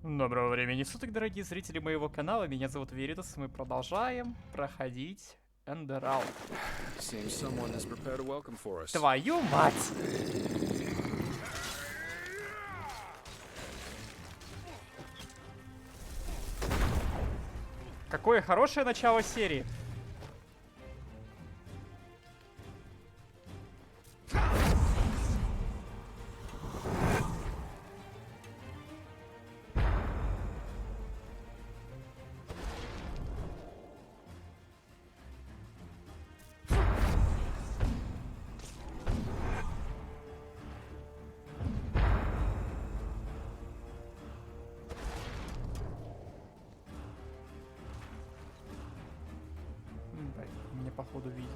Доброго времени суток, дорогие зрители моего канала. Меня зовут Веритас. Мы продолжаем проходить Enderal. Твою мать! Какое хорошее начало серии. Меня походу видит.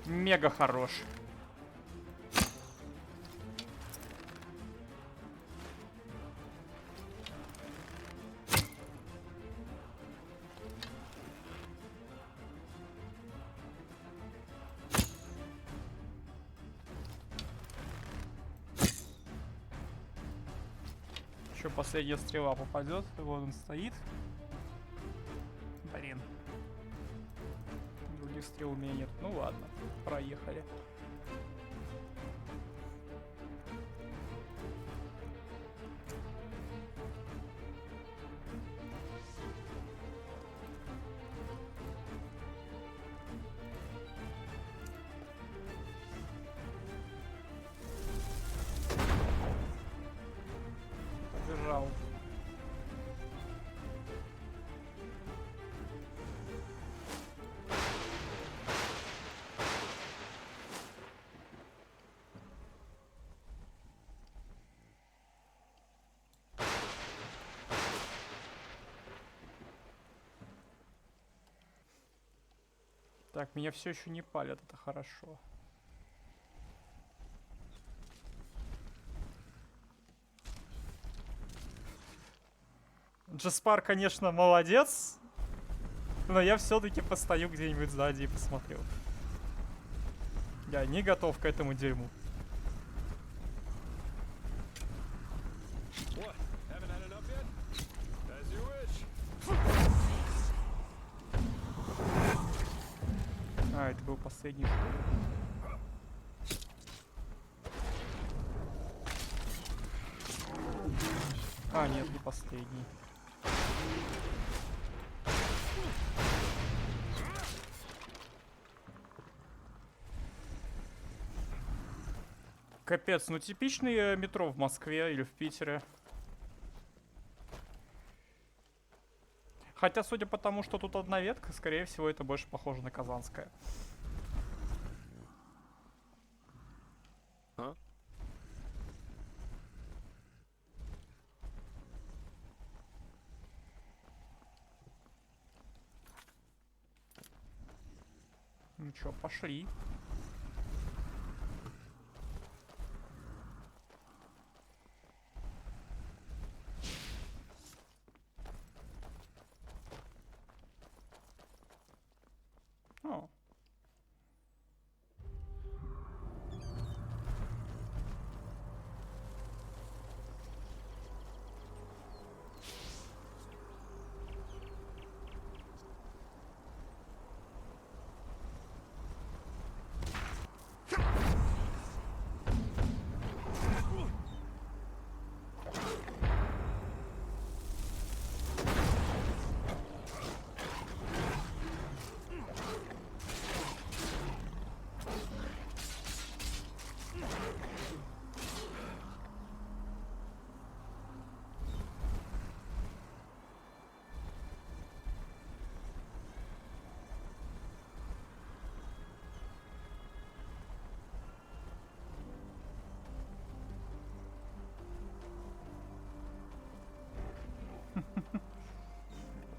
Мега хорош. Еще последняя стрела попадет. Вон он стоит. Блин. Других стрел у меня нет. Ну ладно, проехали. Побежал. Так, меня все еще не палят, это хорошо. Джеспар, конечно, молодец, но я все-таки постою где-нибудь сзади и посмотрю. Я не готов к этому дерьму. А, это был последний, что ли? А, нет, не последний. Капец, ну типичный метро в Москве или в Питере. Хотя, судя по тому, что тут одна ветка, скорее всего, это больше похоже на Казанское. А? Ну чё, пошли. О.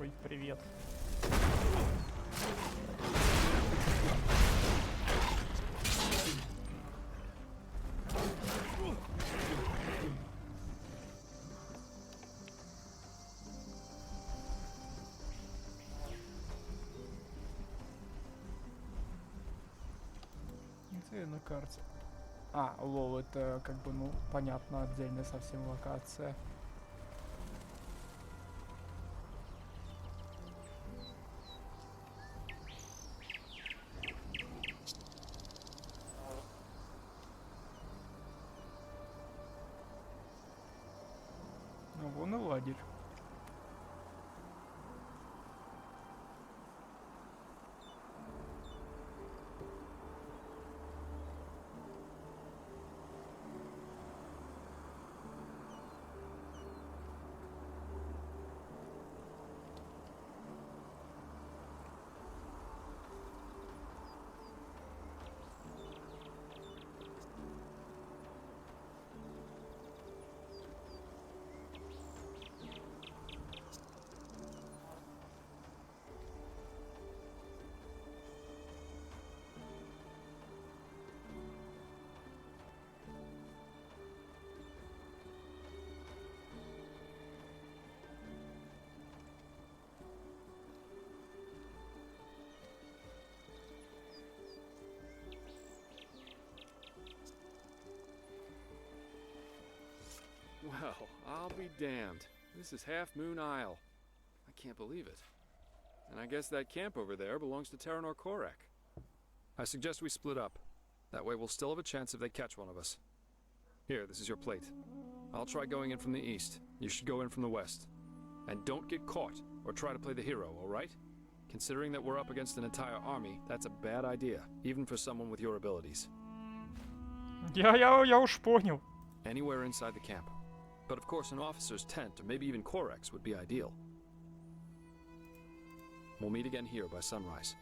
Ой, привет. И на карте. А, лол, это как бы, ну, понятно, отдельная совсем локация. Ну, вон и лагерь. Well, I'll be damned. This is Half Moon Isle. I can't believe it. And I guess that camp over there belongs to Terranor Korek. I suggest we split up. That way we'll still have a chance if they catch one of us. Here, this is your plate. I'll try going in from the east. You should go in from the west. And don't get caught, or try to play the hero, alright? Considering that we're up against an entire army, that's a bad idea, even for someone with your abilities. Я уж понял. Anywhere inside the camp. But of course an officer's tent, or maybe even Korek's, would be ideal. We'll meet again here by sunrise.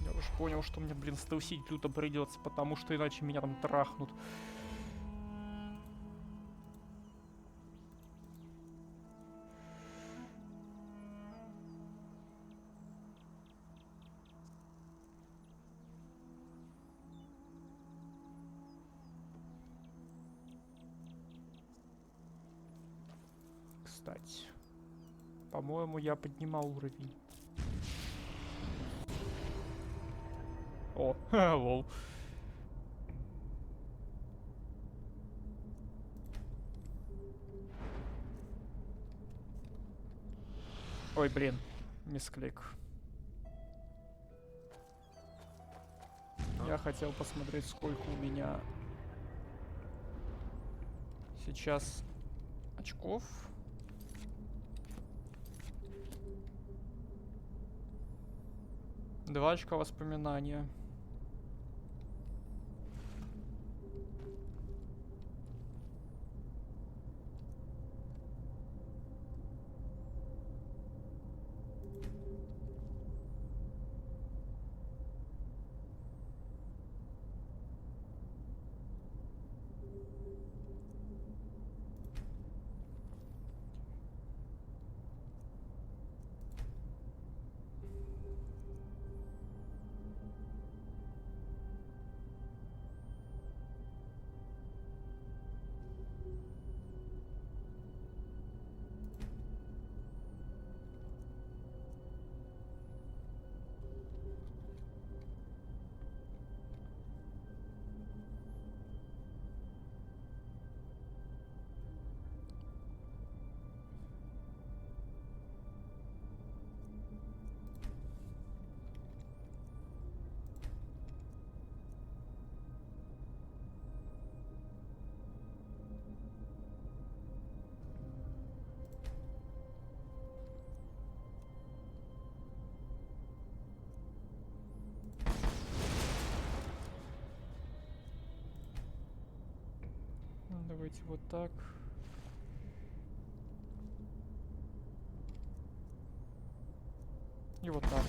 Я уж понял, что мне, блин, стелсить люто придется, потому что иначе меня там трахнут. Кстати, по-моему, я поднимал уровень. О, лол. Ой, блин, мисклик. Я хотел посмотреть, сколько у меня сейчас очков. 2 очка воспоминания. Давайте вот так. И вот так.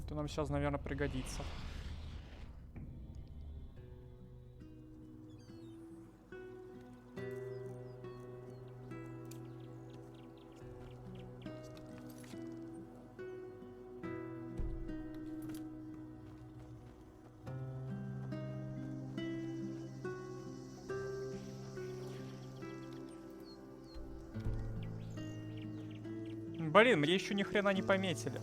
Это нам сейчас, наверное, пригодится. Блин, мне еще ни хрена не пометили.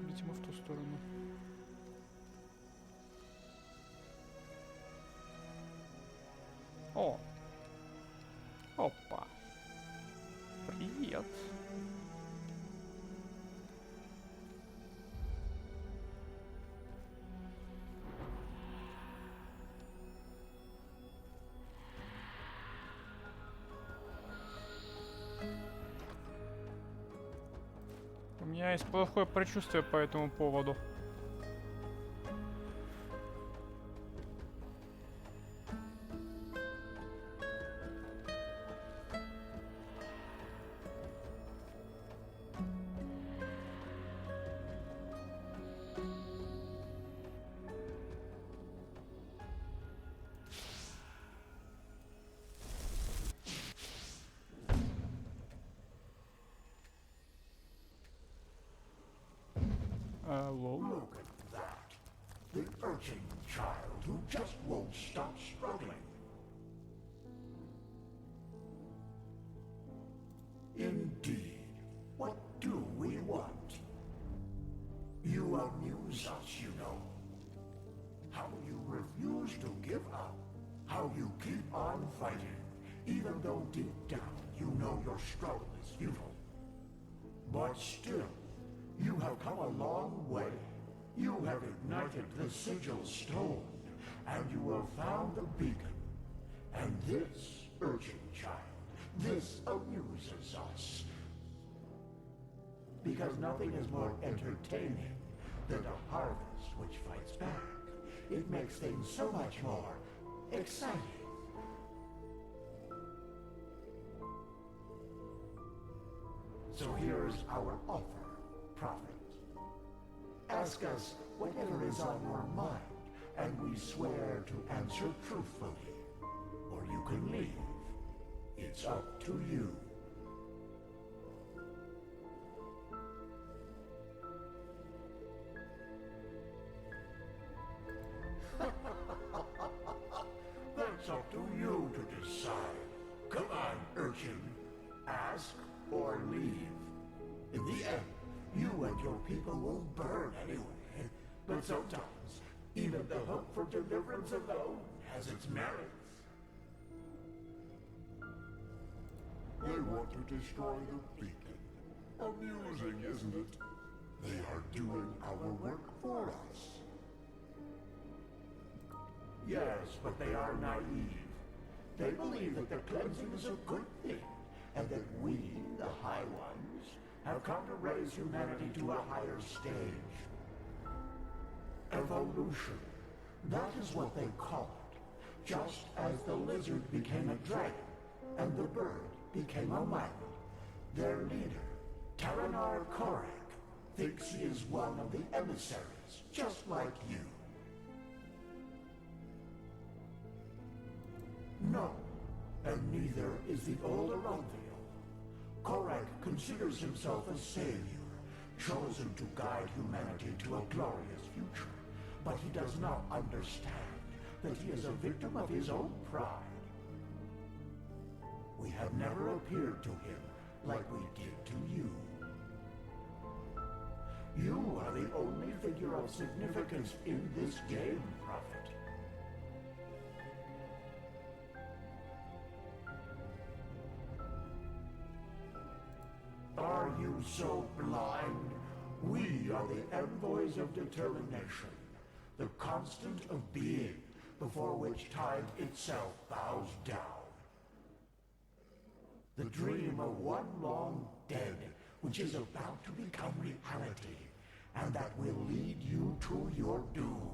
Видимо, в ту сторону. О! Опа! Привет! У меня есть плохое предчувствие по этому поводу. Алло. Look at that. The urchin child who just won't stop struggling. Indeed. What do we want? You amuse us, you know. How you refuse to give up. How you keep on fighting, even though deep down you know your struggle is futile. But still, you have come a long way. You have ignited the sigil stone, and you have found the beacon. And this, urchin child, this amuses us. Because nothing is more entertaining than a harvest which fights back. It makes things so much more exciting. So here's our offer, Prophet. Ask us whatever is on your mind, and we swear to answer truthfully. Or you can leave. It's up to you. That's up to you to decide. Come on, urchin. Ask or leave. In the end, you and your people will burn anyway. But sometimes, even the hope for deliverance alone has its merits. They want to destroy the beacon. Amusing, isn't it? They are doing our work for us. Yes, but they are naive. They believe that the cleansing is a good thing, and that we, the High Ones, have come to raise humanity to a higher stage. Evolution. That is what they call it. Just as the lizard became a dragon, and the bird became a man. Their leader, Taranar Korak, thinks he is one of the emissaries, just like you. leader is the old Aronthio. Korak considers himself a savior, chosen to guide humanity to a glorious future. But he does not understand that he is a victim of his own pride. We have never appeared to him like we did to you. You are the only figure of significance in this game, Prophet. Are you so blind? We are the envoys of determination, the constant of being, before which time itself bows down. The dream of one long dead, which is about to become reality, and that will lead you to your doom.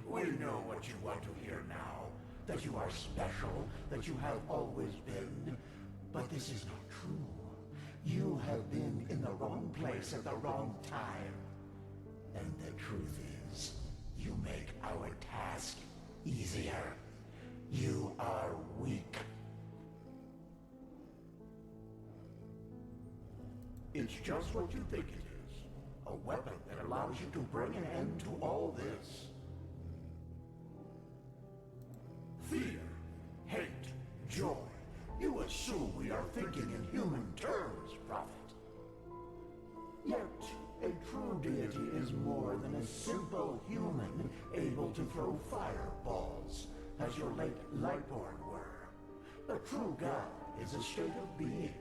We know what you want to hear now. That you are special, that you have always been. But this is not true. You have been in the wrong place at the wrong time. And the truth is, you make our task easier. You are weak. It's just what you think it is. A weapon that allows you to bring an end to all this. Fear, hate, joy. You assume we are thinking in human terms, Prophet. Yet, a true deity is more than a simple human able to throw fireballs, as your late Lightborn were. A true God is a state of being,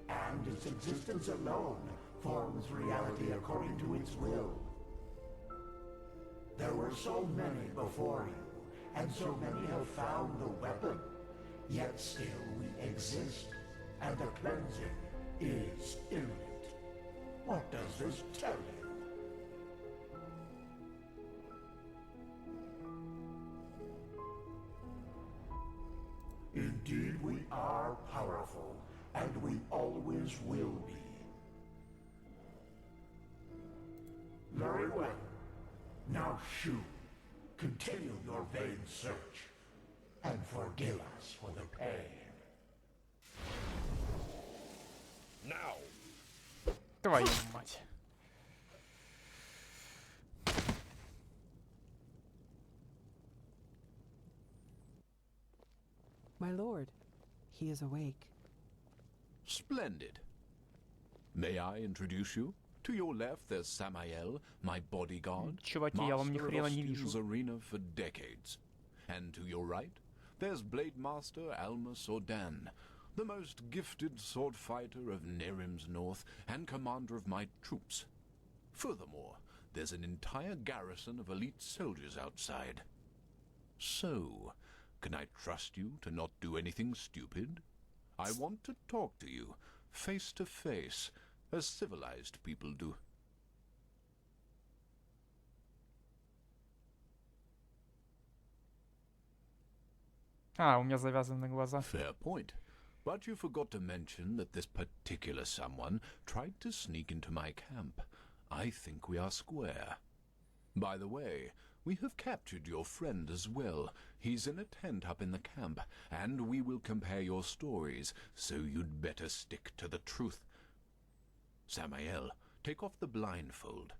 and its existence alone forms reality according to its will. There were so many before you, and so many have found the weapon, yet still we exist, and the cleansing is imminent. What does this tell you? Indeed, we are powerful, and we always will be. Very well. Now shoot. Continue your vain search, and forgive us for the pain. Now! Твою мать. My lord, he is awake. Splendid. May I introduce you? To your left, there's Samael, my bodyguard, Чуваки, я вам ни master of хрена не Austin's вижу. arena for decades. And to your right, there's Blade Master Almus Ordan, the most gifted sword fighter of Nerim's north and commander of my troops. Furthermore, there's an entire garrison of elite soldiers outside. So, can I trust you to not do anything stupid? I want to talk to you, face to face, as civilized people do. А, у меня завязаны глаза. Fair point. But you forgot to mention that this particular someone tried to sneak into my camp. I think we are square. By the way, we have captured your friend as well. He's in a tent up in the camp, and we will compare your stories, so you'd better stick to the truth. Samael, take off the blindfold.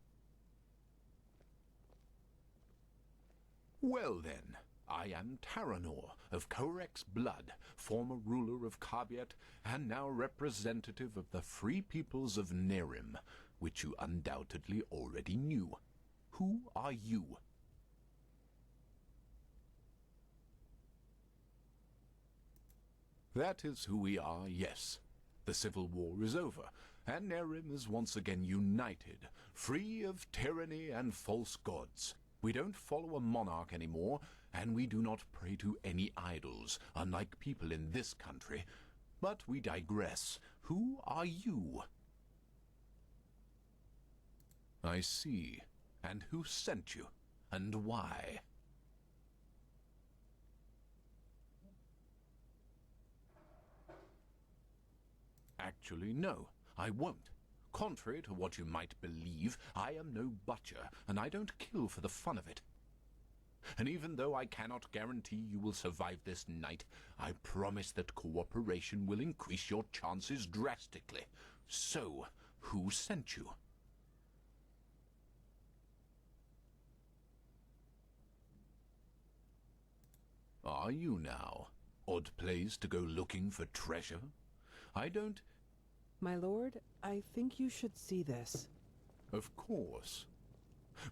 Well then, I am Taranor of Korek's blood, former ruler of Kabiet, and now representative of the free peoples of Nerim, which you undoubtedly already knew. Who are you? That is who we are, yes. The civil war is over, and Nerim is once again united, free of tyranny and false gods. We don't follow a monarch anymore, and we do not pray to any idols, unlike people in this country. But we digress. Who are you? I see. And who sent you? And why? Actually, no, I won't. Contrary to what you might believe, I am no butcher, and I don't kill for the fun of it. And even though I cannot guarantee you will survive this night, I promise that cooperation will increase your chances drastically. So, who sent you? Are you now? Odd place to go looking for treasure? I don't... My lord, I think you should see this. Of course.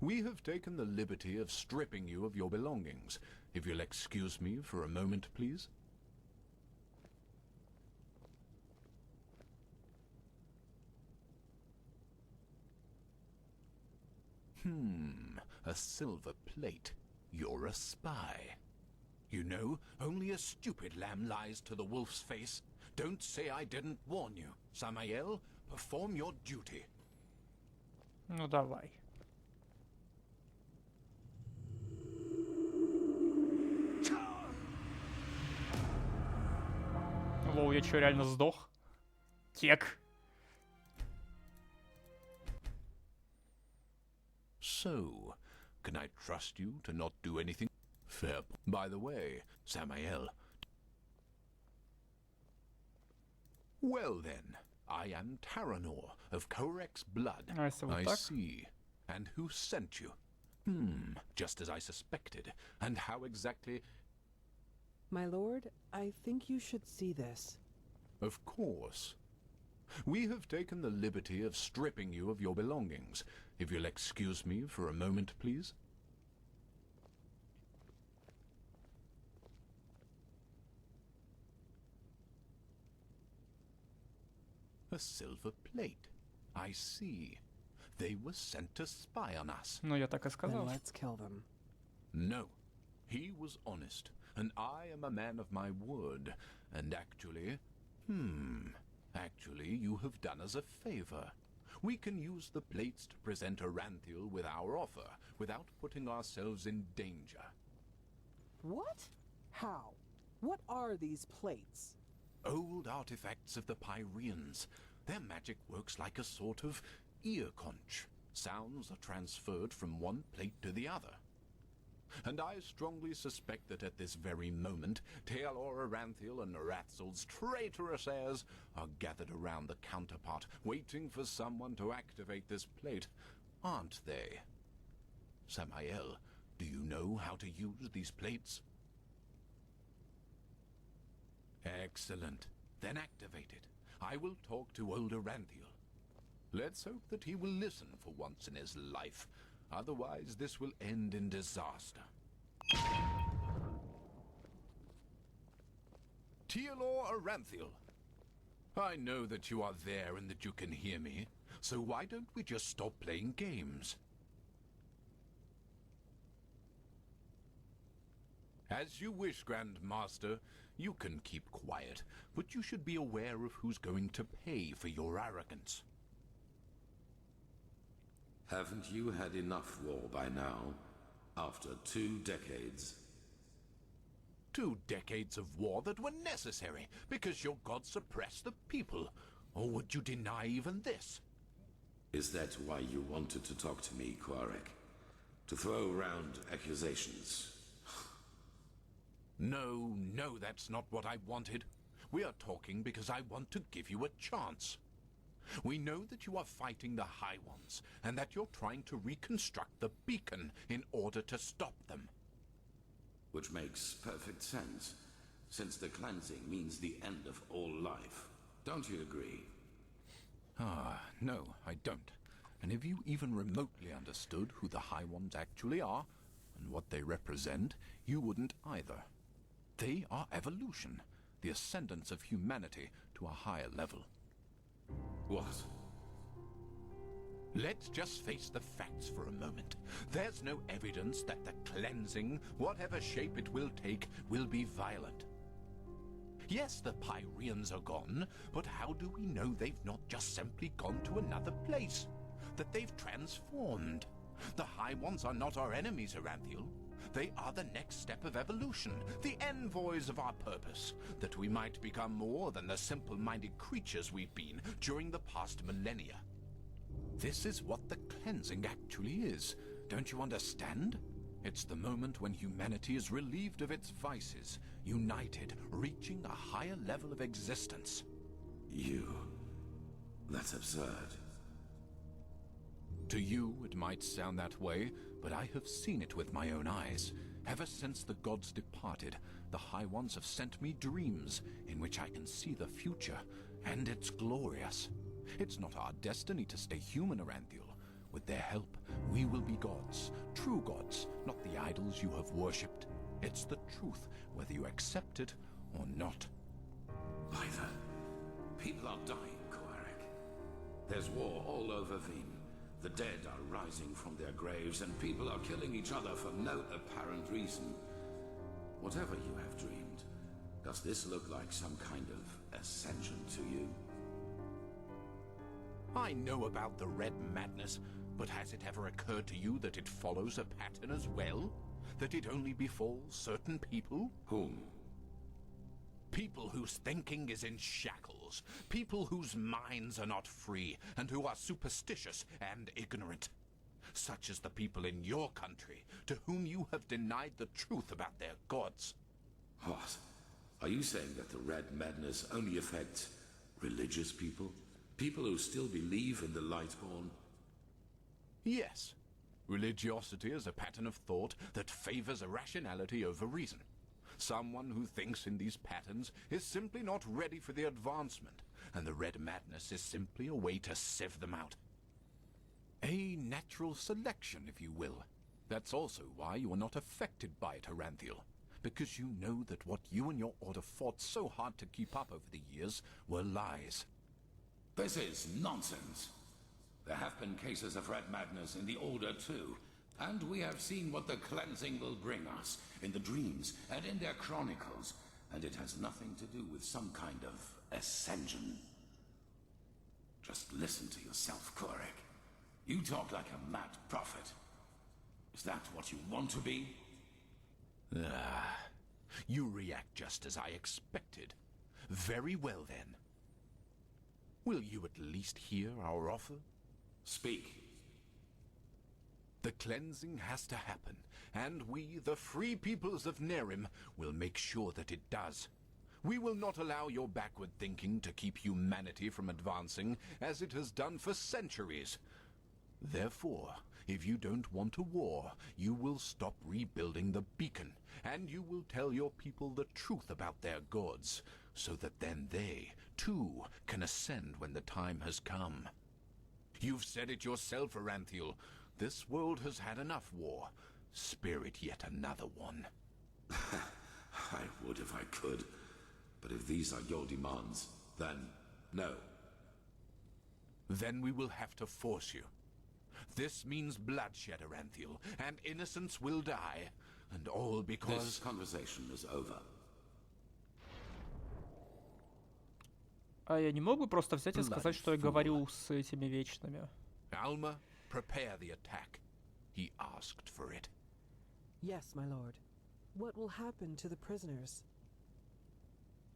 We have taken the liberty of stripping you of your belongings. If you'll excuse me for a moment, please. A silver plate. You're a spy. You know, only a stupid lamb lies to the wolf's face. Don't say I didn't warn you. Samael, perform your duty. Ну давай. Лоу, я чё, реально сдох? Кек. So, can I trust you to not do anything? Fair. By the way, Samael. Well then, I am Taranor of Korek's blood. I see. And who sent you? Just as I suspected. And how exactly... My lord, I think you should see this. Of course. We have taken the liberty of stripping you of your belongings. If you'll excuse me for a moment, please. A silver plate. I see. They were sent to spy on us. Ну, я так и Then сказал. let's kill them. No. He was honest, and I am a man of my word. And actually, you have done us a favor. We can use the plates to present Aranthiel with our offer, without putting ourselves in danger. What? How? What are these plates? Old artifacts of the Pyreans. Their magic works like a sort of ear conch. Sounds are transferred from one plate to the other. And I strongly suspect that at this very moment, Tealor Aranthiel and Norathel's traitorous heirs are gathered around the counterpart, waiting for someone to activate this plate, aren't they? Samael, do you know how to use these plates? Excellent. Then activate it. I will talk to old Aranthiel. Let's hope that he will listen for once in his life. Otherwise, this will end in disaster. Tealor Aranthiel. I know that you are there and that you can hear me, so why don't we just stop playing games? As you wish, Grand Master. You can keep quiet, but you should be aware of who's going to pay for your arrogance. Haven't you had enough war by now? After 2 decades? 2 decades of war that were necessary because your god suppressed the people. Or would you deny even this? Is that why you wanted to talk to me, Quarek? To throw around accusations? No, that's not what I wanted. We are talking because I want to give you a chance. We know that you are fighting the High Ones, and that you're trying to reconstruct the beacon in order to stop them. Which makes perfect sense, since the cleansing means the end of all life. Don't you agree? No, I don't. And if you even remotely understood who the High Ones actually are, and what they represent, you wouldn't either. They are evolution, the ascendance of humanity to a higher level. What? Let's just face the facts for a moment. There's no evidence that the cleansing, whatever shape it will take, will be violent. Yes, the Pyreans are gone, but how do we know they've not just simply gone to another place? That they've transformed? The High Ones are not our enemies, Aranthiel. They are the next step of evolution, the envoys of our purpose, that we might become more than the simple-minded creatures we've been during the past millennia. This is what the cleansing actually is. Don't you understand? It's the moment when humanity is relieved of its vices, united, reaching a higher level of existence. You... That's absurd. To you, it might sound that way, but I have seen it with my own eyes. Ever since the gods departed, the High Ones have sent me dreams in which I can see the future, and it's glorious. It's not our destiny to stay human, Aranthiel. With their help, we will be gods, true gods, not the idols you have worshipped. It's the truth, whether you accept it or not. By the... People are dying, Koarek. There's war all over Veen. The dead are rising from their graves, and people are killing each other for no apparent reason. Whatever you have dreamed, does this look like some kind of ascension to you? I know about the Red Madness, but has it ever occurred to you that it follows a pattern as well? That it only befalls certain people? Whom? People whose thinking is in shackles. People whose minds are not free, and who are superstitious and ignorant. Such as the people in your country, to whom you have denied the truth about their gods. What? Are you saying that the Red Madness only affects religious people? People who still believe in the Lightborn? Yes. Religiosity is a pattern of thought that favors irrationality over reason. Someone who thinks in these patterns is simply not ready for the advancement, and the Red Madness is simply a way to sieve them out. A natural selection, if you will. That's also why you are not affected by it, Aranthiel, because you know that what you and your order fought so hard to keep up over the years were lies. This is nonsense. There have been cases of Red Madness in the Order too, and we have seen what the cleansing will bring us in the dreams and in their chronicles, and it has nothing to do with some kind of ascension. Just listen to yourself, Koarek. You talk like a mad prophet. Is that what you want to be? You react just as I expected. Very well, then. Will you at least hear our offer? Speak. The cleansing has to happen, and we, the free peoples of Nerim, will make sure that it does. We will not allow your backward thinking to keep humanity from advancing, as it has done for centuries. Therefore, if you don't want a war, you will stop rebuilding the beacon, and you will tell your people the truth about their gods, so that then they, too, can ascend when the time has come. You've said it yourself, Aranthiel. This world has had enough war. Spare it yet another one. I would if I could, but if these are your demands, then no. Then we will have to force you. This means bloodshed, Aranthiel, and innocents will die, and all because... This conversation is over. А я не мог бы просто взять и сказать, что я говорил с этими вечными? Alma, prepare the attack. He asked for it. Yes, my lord. What will happen to the prisoners?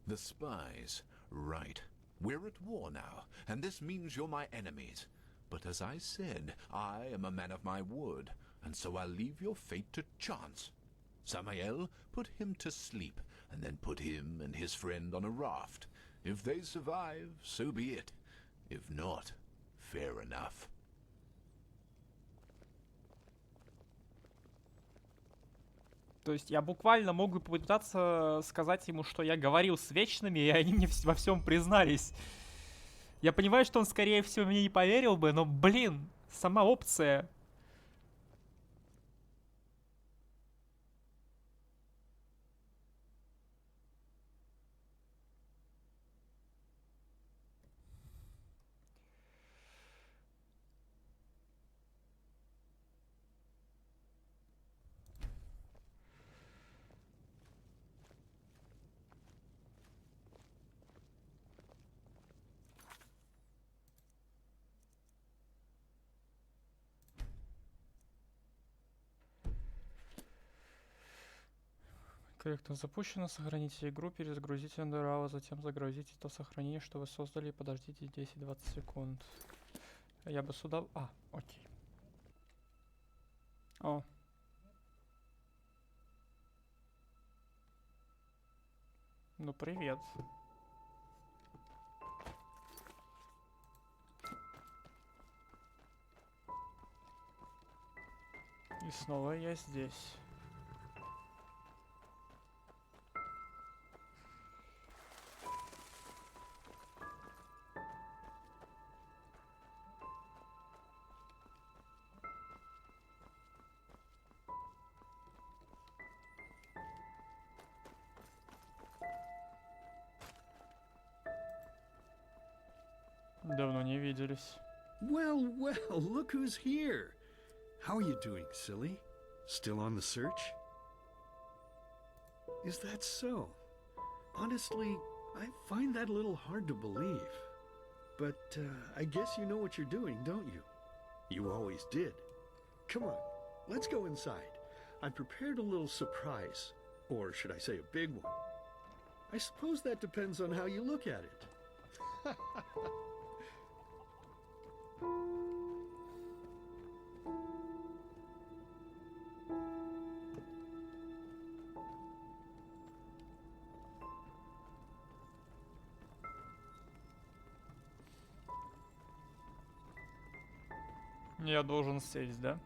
The spies. Right. We're at war now, and this means you're my enemies. But as I said, I am a man of my word, and so I'll leave your fate to chance. Samael, put him to sleep, and then put him and his friend on a raft. If they survive, so be it. If not, fair enough. То есть я буквально мог бы попытаться сказать ему, что я говорил с вечными, и они мне во всем признались. Я понимаю, что он, скорее всего, мне не поверил бы, но, блин, сама опция. Корректно запущено. Сохраните игру, перезагрузите Enderal, затем загрузите то сохранение, что вы создали, и подождите 10-20 секунд. Я бы сюда... окей. О. Ну, привет. И снова я здесь. Давно не виделись. Well, well, look who's here. How are you doing, silly? Still on the search? Is that so? Honestly, I find that a little hard to believe. But I guess you know what you're doing, don't you? You always did. Come on, let's go inside. I prepared a little surprise. Or should I say a big one? I suppose that depends on how you look at it. Я должен сесть, да?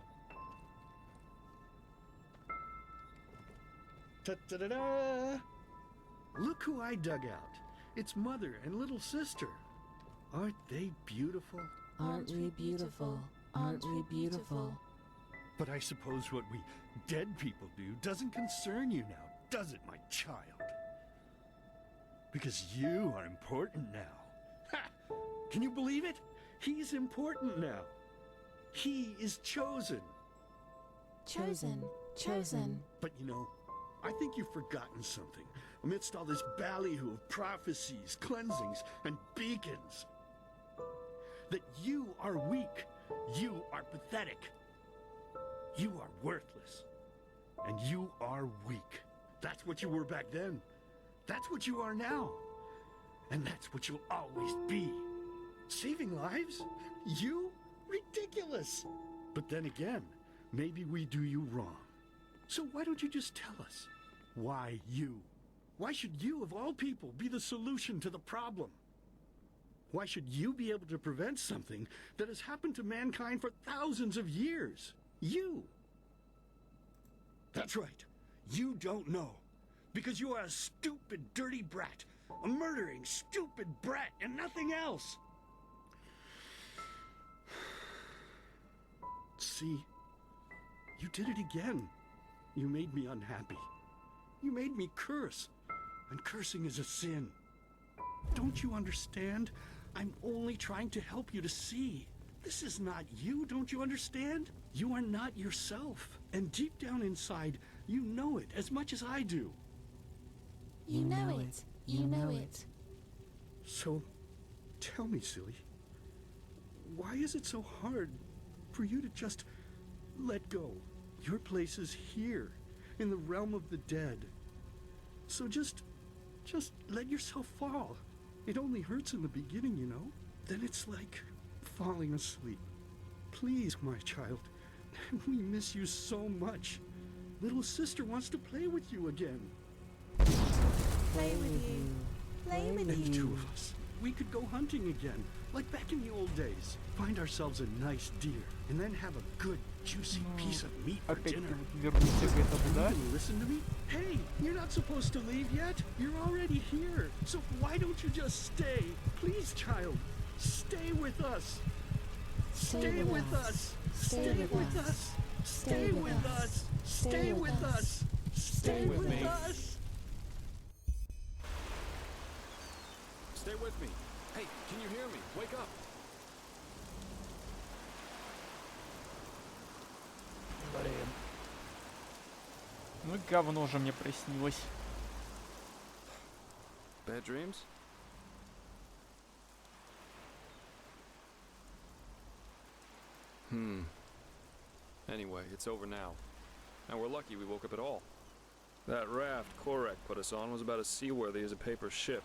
Ta-da-da-da! Look who I dug out. It's Mother and little sister. Aren't they beautiful? Aren't we beautiful? Aren't we beautiful? But I suppose what we dead people do doesn't concern you now, does it, my child? Because you are important now. Ha! Can you believe it? He's important now. He is chosen. Chosen. Chosen. But you know, I think you've forgotten something. Amidst all this ballyhoo of prophecies, cleansings, and beacons. That you are weak. You are pathetic. You are worthless. And you are weak. That's what you were back then. That's what you are now. And that's what you'll always be. Saving lives? You? Ridiculous! But then again, maybe we do you wrong. So why don't you just tell us? Why you? Why should you, of all people, be the solution to the problem? Why should you be able to prevent something that has happened to mankind for thousands of years? You! That's right. You don't know. Because you are a stupid, dirty brat. A murdering, stupid brat and nothing else. See? You did it again. You made me unhappy. You made me curse. And cursing is a sin. Don't you understand? I'm only trying to help you to see. This is not you, don't you understand? You are not yourself. And deep down inside, you know it as much as I do. You know it. You know it. So, tell me, silly, why is it so hard for you to just let go? Your place is here, in the realm of the dead. So just let yourself fall. It only hurts in the beginning, you know? Then it's like falling asleep. Please, my child, we miss you so much. Little sister wants to play with you again. Play with you. Play with And the you. two of us, we could go hunting again, like back in the old days. Find ourselves a nice deer, and then have a good, juicy piece of meat for Опять dinner. вернуться к этому, да? Are you gonna listen to me? Hey, you're not supposed to leave yet. You're already here. So why don't you just stay? Please, child, stay with us. Stay with us. Stay with us. Stay with us. Stay with us. Stay with us. Stay with me. Hey, can you hear me? Wake up. Блин. Ну и говно же мне приснилось. Bad dreams? Anyway, it's over now. And we're lucky we woke up at all. That raft Korek put us on was about as seaworthy as a paper ship.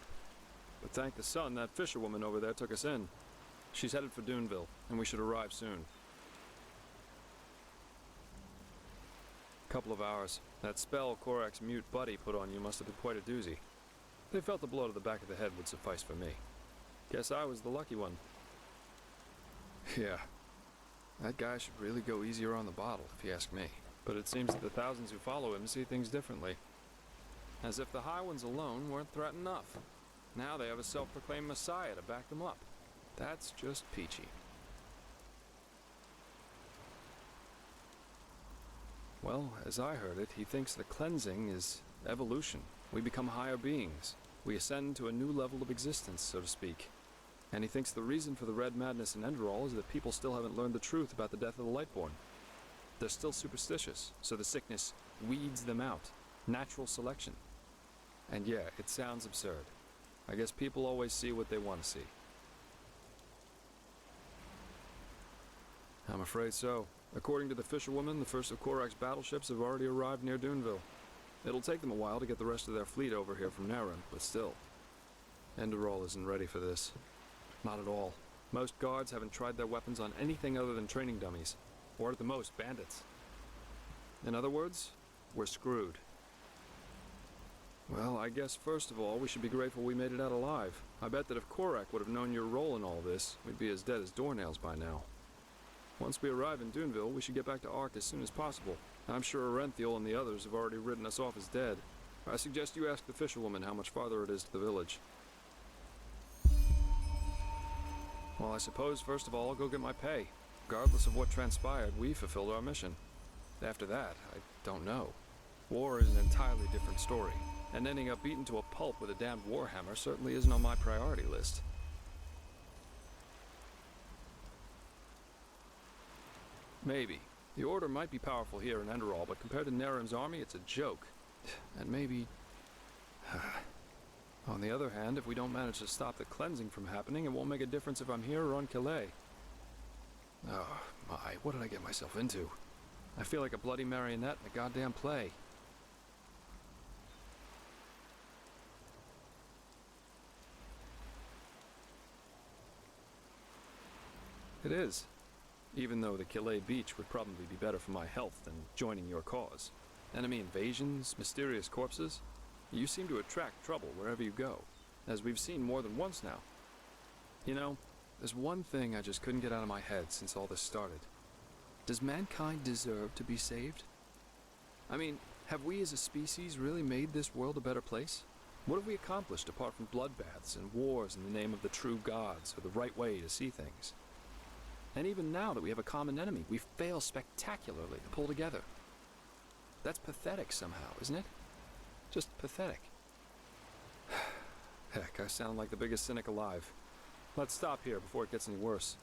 But thank the sun, that fisherwoman over there took us in. She's headed for Duneville, and we should arrive soon. Couple of hours. That spell Korek's mute buddy put on you must have been quite a doozy. They felt a blow to the back of the head would suffice for me. Guess I was the lucky one. Yeah, that guy should really go easier on the bottle, if you ask me. But it seems that the thousands who follow him see things differently. As if the high ones alone weren't threat enough. Now they have a self-proclaimed messiah to back them up. That's just peachy. Well, as I heard it, he thinks the cleansing is evolution. We become higher beings. We ascend to a new level of existence, so to speak. And he thinks the reason for the red madness in Enderal is that people still haven't learned the truth about the death of the Lightborn. They're still superstitious, so the sickness weeds them out. Natural selection. And yeah, it sounds absurd. I guess people always see what they want to see. I'm afraid so. According to the fisherwoman, the first of Korak's battleships have already arrived near Duneville. It'll take them a while to get the rest of their fleet over here from Naran, but still. Enderal isn't ready for this. Not at all. Most guards haven't tried their weapons on anything other than training dummies. Or at the most, bandits. In other words, we're screwed. Well, I guess first of all, we should be grateful we made it out alive. I bet that if Korak would have known your role in all this, we'd be as dead as doornails by now. Once we arrive in Duneville, we should get back to Ark as soon as possible. I'm sure Arenthiel and the others have already written us off as dead. I suggest you ask the fisherwoman how much farther it is to the village. Well, I suppose first of all I'll go get my pay. Regardless of what transpired, we fulfilled our mission. After that, I don't know. War is an entirely different story, and ending up beaten to a pulp with a damned warhammer certainly isn't on my priority list. Maybe. The Order might be powerful here in Enderal, but compared to Narim's army, it's a joke. And maybe... On the other hand, if we don't manage to stop the cleansing from happening, it won't make a difference if I'm here or on Calais. Oh, my, what did I get myself into? I feel like a bloody marionette in a goddamn play. It is. Even though the Calais beach would probably be better for my health than joining your cause. Enemy invasions, mysterious corpses. You seem to attract trouble wherever you go, as we've seen more than once now. You know, there's one thing I just couldn't get out of my head since all this started. Does mankind deserve to be saved? I mean, have we as a species really made this world a better place? What have we accomplished apart from bloodbaths and wars in the name of the true gods or the right way to see things? And even now that we have a common enemy, we fail spectacularly to pull together. That's pathetic somehow, isn't it? Just pathetic. Heck, I sound like the biggest cynic alive. Let's stop here before it gets any worse.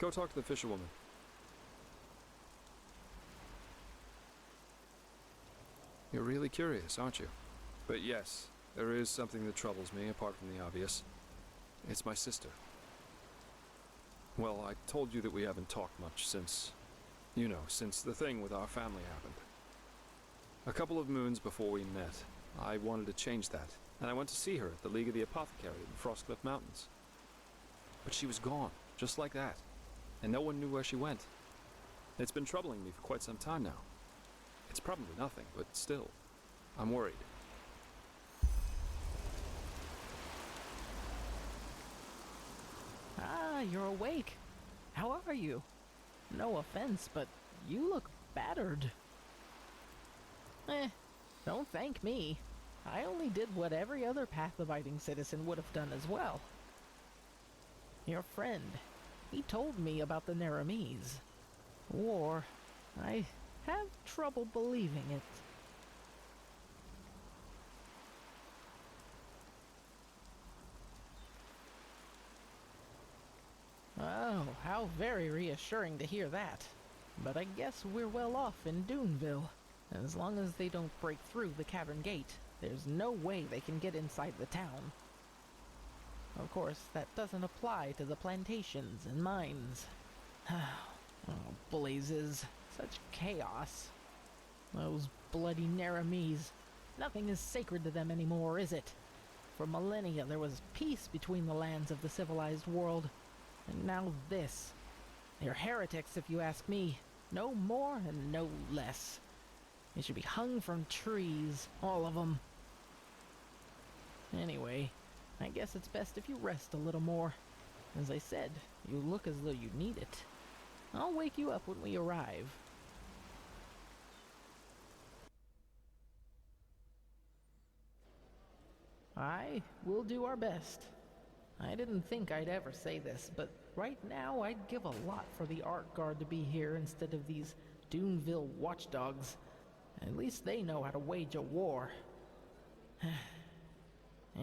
Go talk to the fisherwoman. You're really curious, aren't you? But yes, there is something that troubles me apart from the obvious. It's my sister. Well, I told you that we haven't talked much since, you know, since the thing with our family happened. A couple of moons before we met, I wanted to change that, and I went to see her at the League of the Apothecary in the Frostcliff Mountains. But she was gone, just like that, and no one knew where she went. It's been troubling me for quite some time now. It's probably nothing, but still, I'm worried. Ah, you're awake. How are you? No offense, but you look battered. Don't thank me. I only did what every other path-abiding citizen would have done as well. Your friend, he told me about the Naramese. War. I have trouble believing it. Oh, how very reassuring to hear that. But I guess we're well off in Duneville. As long as they don't break through the cavern gate, there's no way they can get inside the town. Of course, that doesn't apply to the plantations and mines. Oh, blazes. Such chaos. Those bloody Naramese. Nothing is sacred to them anymore, is it? For millennia there was peace between the lands of the civilized world. And now this. They're heretics, if you ask me. No more and no less. They should be hung from trees, all of them. Anyway, I guess it's best if you rest a little more. As I said, you look as though you need it. I'll wake you up when we arrive. We'll do our best. I didn't think I'd ever say this, but right now I'd give a lot for the Art Guard to be here instead of these Duneville watchdogs. At least they know how to wage a war.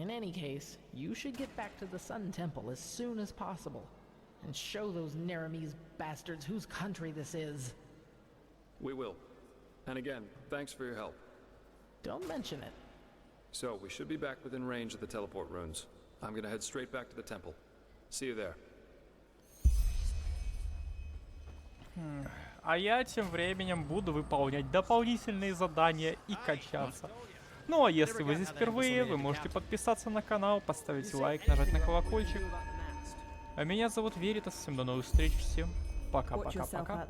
In any case, you should get back to the Sun Temple as soon as possible, and show those Nerimese bastards whose country this is. We will. And again, thanks for your help. Don't mention it. So, we should be back within range of the teleport runes. I'm gonna head straight back to the temple. See you there. А я тем временем буду выполнять дополнительные задания и качаться. Ну а если вы здесь впервые, вы можете подписаться на канал, поставить лайк, нажать на колокольчик. А меня зовут Веритас, всем до новых встреч, всем пока-пока-пока.